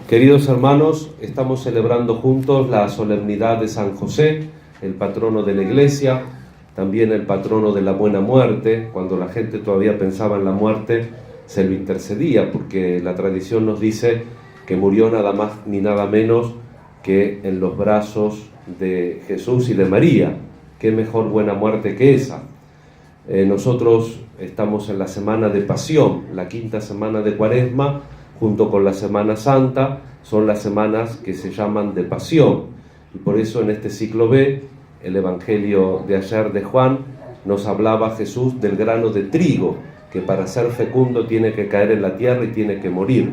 Queridos hermanos, estamos celebrando juntos la solemnidad de San José, el patrono de la Iglesia, también el patrono de la buena muerte. Cuando la gente todavía pensaba en la muerte, se lo intercedía, porque la tradición nos dice que murió nada más ni nada menos que en los brazos de Jesús y de María. ¿Qué mejor buena muerte que esa? Nosotros estamos en la semana de Pasión, la quinta semana de Cuaresma, junto con la Semana Santa, son las semanas que se llaman de Pasión. Y por eso en este ciclo B, el Evangelio de ayer de Juan, nos hablaba Jesús del grano de trigo, que para ser fecundo tiene que caer en la tierra y tiene que morir.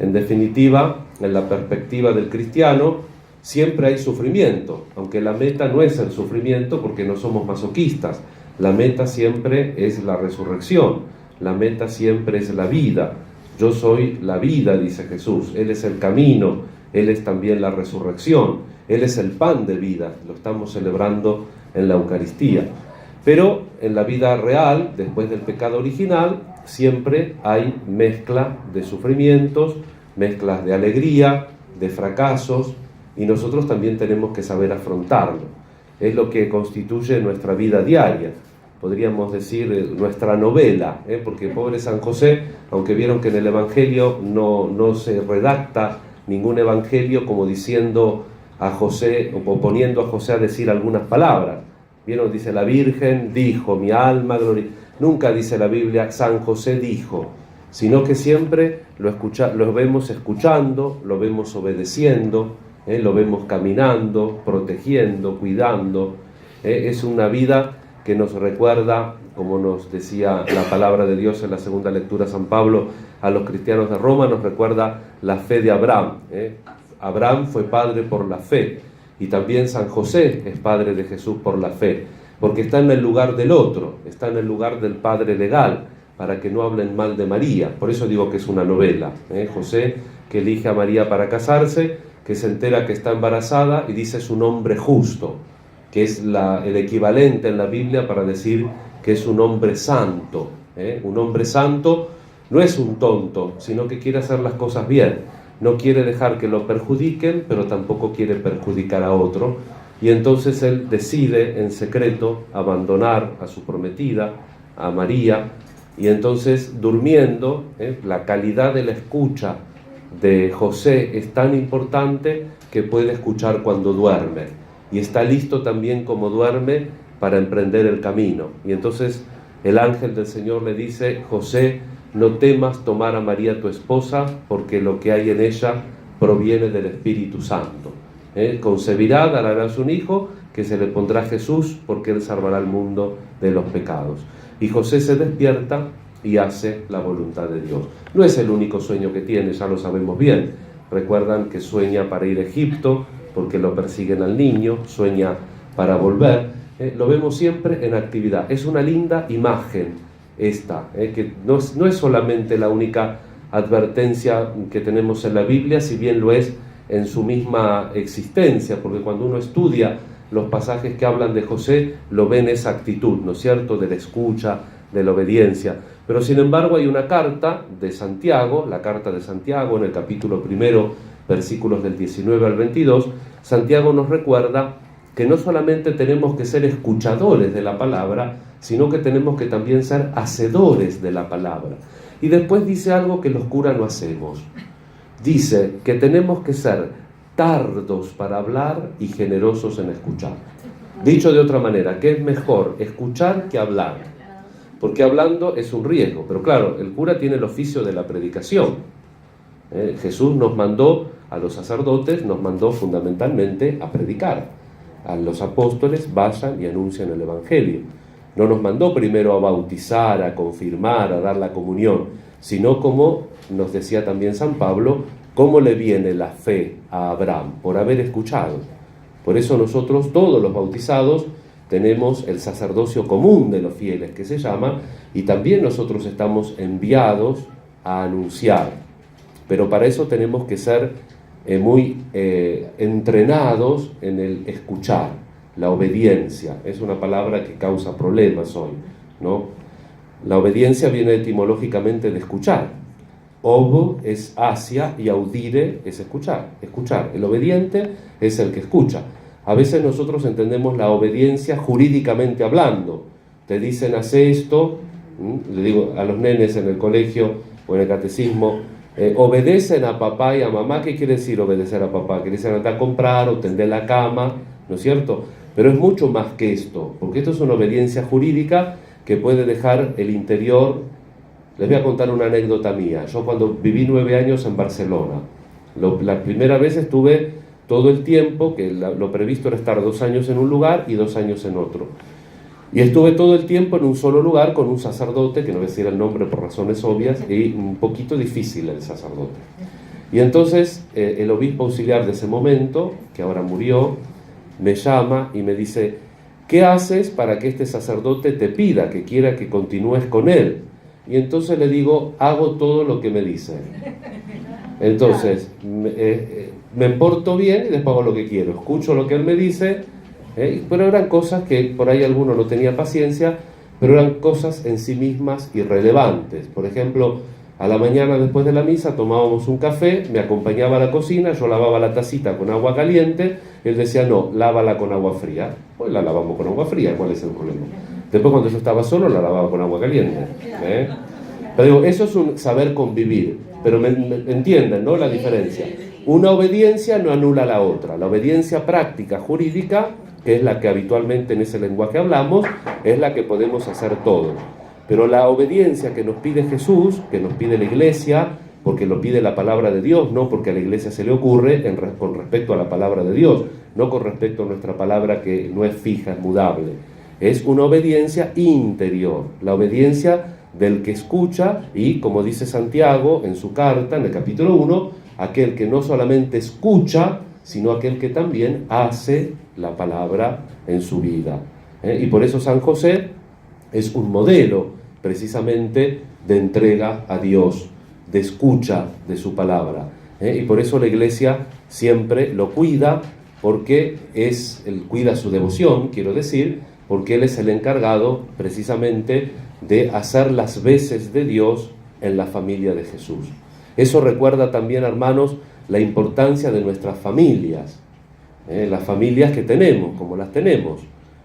En definitiva, en la perspectiva del cristiano, siempre hay sufrimiento, aunque la meta no es el sufrimiento porque no somos masoquistas. La meta siempre es la resurrección, la meta siempre es la vida. Yo soy la vida, dice Jesús. Él es el camino, Él es también la resurrección, Él es el pan de vida. Lo estamos celebrando en la Eucaristía. Pero en la vida real, después del pecado original, siempre hay mezcla de sufrimientos, mezclas de alegría, de fracasos, y nosotros también tenemos que saber afrontarlo. Es lo que constituye nuestra vida diaria. Podríamos decir nuestra novela, porque pobre San José, aunque vieron que en el Evangelio no se redacta ningún Evangelio como diciendo a José, o poniendo a José a decir algunas palabras. Vieron, dice la Virgen dijo, mi alma gloria. Nunca dice la Biblia, San José dijo, sino que siempre lo vemos escuchando, lo vemos obedeciendo, lo vemos caminando, protegiendo, cuidando. Es una vida que nos recuerda, como nos decía la palabra de Dios en la segunda lectura San Pablo a los cristianos de Roma, nos recuerda la fe de Abraham. Abraham fue padre por la fe, y también San José es padre de Jesús por la fe, porque está en el lugar del otro, está en el lugar del padre legal, para que no hablen mal de María. Por eso digo que es una novela. José, que elige a María para casarse, que se entera que está embarazada y dice su nombre justo, que es el equivalente en la Biblia para decir que es un hombre santo. Un hombre santo no es un tonto, sino que quiere hacer las cosas bien. No quiere dejar que lo perjudiquen, pero tampoco quiere perjudicar a otro. Y entonces él decide en secreto abandonar a su prometida, a María, y entonces durmiendo, la calidad de la escucha de José es tan importante que puede escuchar cuando duerme. Y está listo también como duerme para emprender el camino. Y entonces el ángel del Señor le dice, José, no temas tomar a María tu esposa, porque lo que hay en ella proviene del Espíritu Santo. Concebirá, dará a un hijo, que se le pondrá Jesús, porque él salvará al mundo de los pecados. Y José se despierta y hace la voluntad de Dios. No es el único sueño que tiene, ya lo sabemos bien. Recuerdan que sueña para ir a Egipto, porque lo persiguen al niño, sueña para volver. Lo vemos siempre en actividad. Es una linda imagen esta, que no es solamente la única advertencia que tenemos en la Biblia, si bien lo es en su misma existencia, porque cuando uno estudia los pasajes que hablan de José, lo ven esa actitud, ¿no es cierto?, de la escucha, de la obediencia. Pero sin embargo hay una carta de Santiago, la carta de Santiago en el capítulo 1, versículos del 19 al 22, Santiago nos recuerda que no solamente tenemos que ser escuchadores de la palabra, sino que tenemos que también ser hacedores de la palabra. Y después dice algo que los curas no hacemos. Dice que tenemos que ser tardos para hablar y generosos en escuchar. Dicho de otra manera, que es mejor escuchar que hablar, porque hablando es un riesgo. Pero claro, el cura tiene el oficio de la predicación. Jesús nos mandó, a los sacerdotes, nos mandó fundamentalmente a predicar. A los apóstoles, vayan y anuncian el Evangelio. No nos mandó primero a bautizar, a confirmar, a dar la comunión, sino como nos decía también San Pablo, cómo le viene la fe a Abraham, por haber escuchado. Por eso nosotros, todos los bautizados, tenemos el sacerdocio común de los fieles, que se llama, y también nosotros estamos enviados a anunciar. Pero para eso tenemos que ser muy entrenados en el escuchar, la obediencia. Es una palabra que causa problemas hoy, ¿no? La obediencia viene etimológicamente de escuchar. Ob es hacia y audire es escuchar, escuchar. El obediente es el que escucha. A veces nosotros entendemos la obediencia jurídicamente hablando. Te dicen, hace esto, le digo a los nenes en el colegio o en el catecismo, obedecen a papá y a mamá. ¿Qué quiere decir obedecer a papá? Quiere decir andar a comprar o tender la cama, ¿no es cierto? Pero es mucho más que esto, porque esto es una obediencia jurídica que puede dejar el interior. Les voy a contar una anécdota mía. Yo cuando viví 9 años en Barcelona, la primera vez estuve todo el tiempo, que lo previsto era estar 2 años en un lugar y 2 años en otro. Y estuve todo el tiempo en un solo lugar con un sacerdote, que no voy a decir el nombre por razones obvias, y un poquito difícil el sacerdote. Y entonces el obispo auxiliar de ese momento, que ahora murió, me llama y me dice, ¿qué haces para que este sacerdote te pida, que quiera que continúes con él? Y entonces le digo, hago todo lo que me dice. Entonces, me porto bien y después hago lo que quiero. Escucho lo que él me dice, pero eran cosas que por ahí alguno no tenía paciencia, pero eran cosas en sí mismas irrelevantes. Por ejemplo, a la mañana después de la misa tomábamos un café, me acompañaba a la cocina, yo lavaba la tacita con agua caliente, él decía, no, lávala con agua fría. Pues la lavamos con agua fría, ¿cuál es el problema? Después cuando yo estaba solo la lavaba con agua caliente. Pero digo, eso es un saber convivir, pero me entienden, ¿no? La diferencia. Una obediencia no anula la otra. La obediencia práctica, jurídica, que es la que habitualmente en ese lenguaje hablamos, es la que podemos hacer todos. Pero la obediencia que nos pide Jesús, que nos pide la Iglesia, porque lo pide la palabra de Dios, no porque a la Iglesia se le ocurre con respecto a la palabra de Dios, no con respecto a nuestra palabra que no es fija, es mudable. Es una obediencia interior, la obediencia del que escucha y, como dice Santiago en su carta, en el capítulo 1, aquel que no solamente escucha, sino aquel que también hace la palabra en su vida. Y por eso San José es un modelo precisamente de entrega a Dios, de escucha de su palabra. Y por eso la Iglesia siempre lo cuida, porque él cuida su devoción, quiero decir, porque él es el encargado precisamente de hacer las veces de Dios en la familia de Jesús. Eso recuerda también, hermanos, la importancia de nuestras familias, las familias que tenemos, como las tenemos,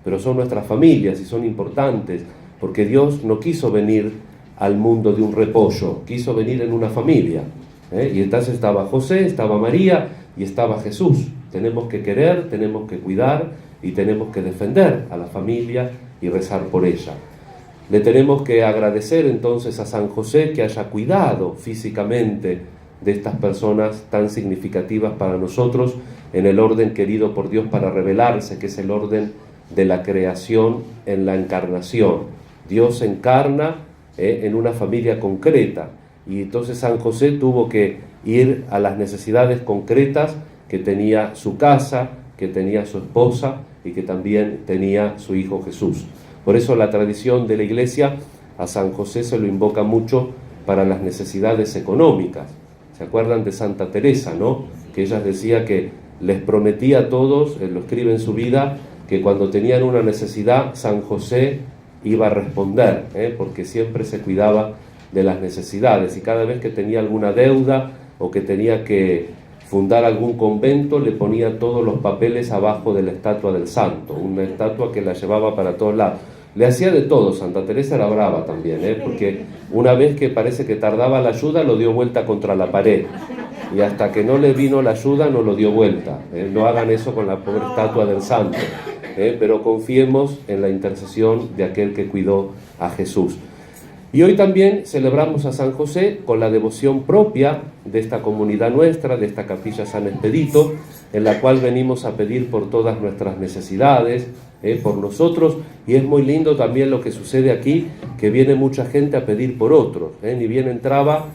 pero son nuestras familias y son importantes, porque Dios no quiso venir al mundo de un repollo, quiso venir en una familia. Y entonces estaba José, estaba María y estaba Jesús. Tenemos que querer, tenemos que cuidar y tenemos que defender a la familia y rezar por ella. Le tenemos que agradecer entonces a San José que haya cuidado físicamente de estas personas tan significativas para nosotros en el orden querido por Dios para revelarse, que es el orden de la creación en la encarnación. Dios se encarna en una familia concreta y entonces San José tuvo que ir a las necesidades concretas que tenía su casa, que tenía su esposa y que también tenía su hijo Jesús. Por eso la tradición de la Iglesia a San José se lo invoca mucho para las necesidades económicas. ¿Se acuerdan de Santa Teresa, no? Que ella decía que les prometía a todos, lo escribe en su vida, que cuando tenían una necesidad, San José iba a responder, porque siempre se cuidaba de las necesidades. Y cada vez que tenía alguna deuda o que tenía que fundar algún convento, le ponía todos los papeles abajo de la estatua del santo, una estatua que la llevaba para todos lados. Le hacía de todo. Santa Teresa era brava también, porque una vez que parece que tardaba la ayuda, lo dio vuelta contra la pared. Y hasta que no le vino la ayuda, no lo dio vuelta. No hagan eso con la pobre estatua del santo. Pero confiemos en la intercesión de aquel que cuidó a Jesús. Y hoy también celebramos a San José con la devoción propia de esta comunidad nuestra, de esta capilla San Expedito, en la cual venimos a pedir por todas nuestras necesidades, por nosotros, y es muy lindo también lo que sucede aquí, que viene mucha gente a pedir por otros. Ni bien entraba,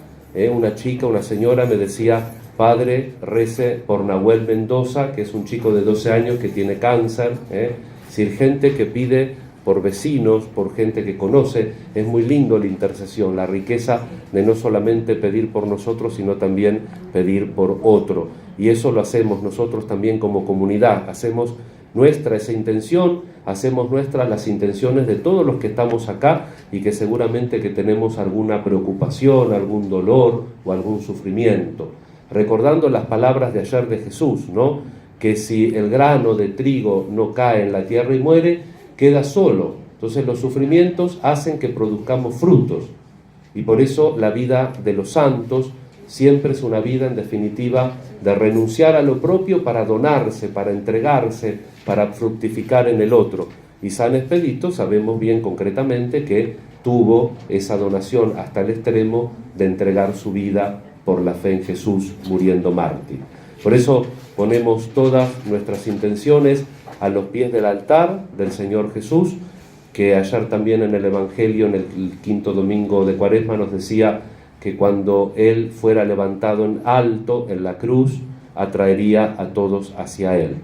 una chica, una señora me decía, padre, rece por Nahuel Mendoza, que es un chico de 12 años que tiene cáncer, es decir, gente que pide por vecinos, por gente que conoce. Es muy lindo la intercesión, la riqueza de no solamente pedir por nosotros, sino también pedir por otro. Y eso lo hacemos nosotros también como comunidad, hacemos nuestra esa intención, hacemos nuestras las intenciones de todos los que estamos acá y que seguramente que tenemos alguna preocupación, algún dolor o algún sufrimiento. Recordando las palabras de ayer de Jesús, ¿no? Que si el grano de trigo no cae en la tierra y muere, queda solo. Entonces los sufrimientos hacen que produzcamos frutos. Y por eso la vida de los santos siempre es una vida, en definitiva, de renunciar a lo propio para donarse, para entregarse, para fructificar en el otro. Y San Expedito sabemos bien concretamente que tuvo esa donación hasta el extremo de entregar su vida por la fe en Jesús, muriendo mártir. Por eso ponemos todas nuestras intenciones a los pies del altar del Señor Jesús, que ayer también en el Evangelio, en el quinto domingo de Cuaresma, nos decía que cuando Él fuera levantado en alto en la cruz, atraería a todos hacia Él.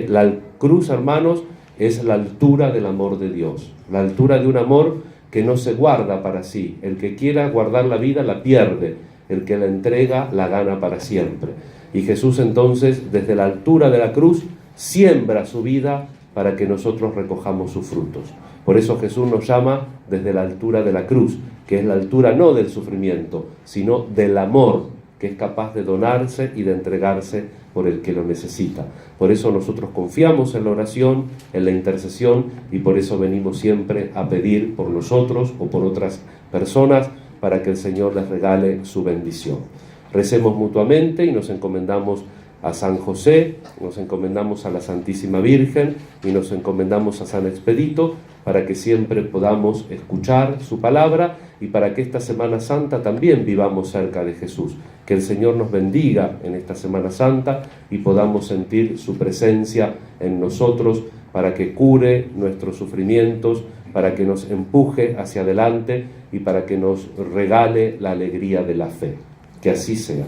La cruz, hermanos, es la altura del amor de Dios, la altura de un amor que no se guarda para sí. El que quiera guardar la vida la pierde, el que la entrega la gana para siempre. Y Jesús entonces, desde la altura de la cruz, siembra su vida para que nosotros recojamos sus frutos. Por eso Jesús nos llama desde la altura de la cruz, que es la altura no del sufrimiento, sino del amor, que es capaz de donarse y de entregarse por el que lo necesita. Por eso nosotros confiamos en la oración, en la intercesión, y por eso venimos siempre a pedir por nosotros o por otras personas para que el Señor les regale su bendición. Recemos mutuamente y nos encomendamos a San José, nos encomendamos a la Santísima Virgen y nos encomendamos a San Expedito para que siempre podamos escuchar su palabra y para que esta Semana Santa también vivamos cerca de Jesús. Que el Señor nos bendiga en esta Semana Santa y podamos sentir su presencia en nosotros para que cure nuestros sufrimientos, para que nos empuje hacia adelante y para que nos regale la alegría de la fe. Que así sea.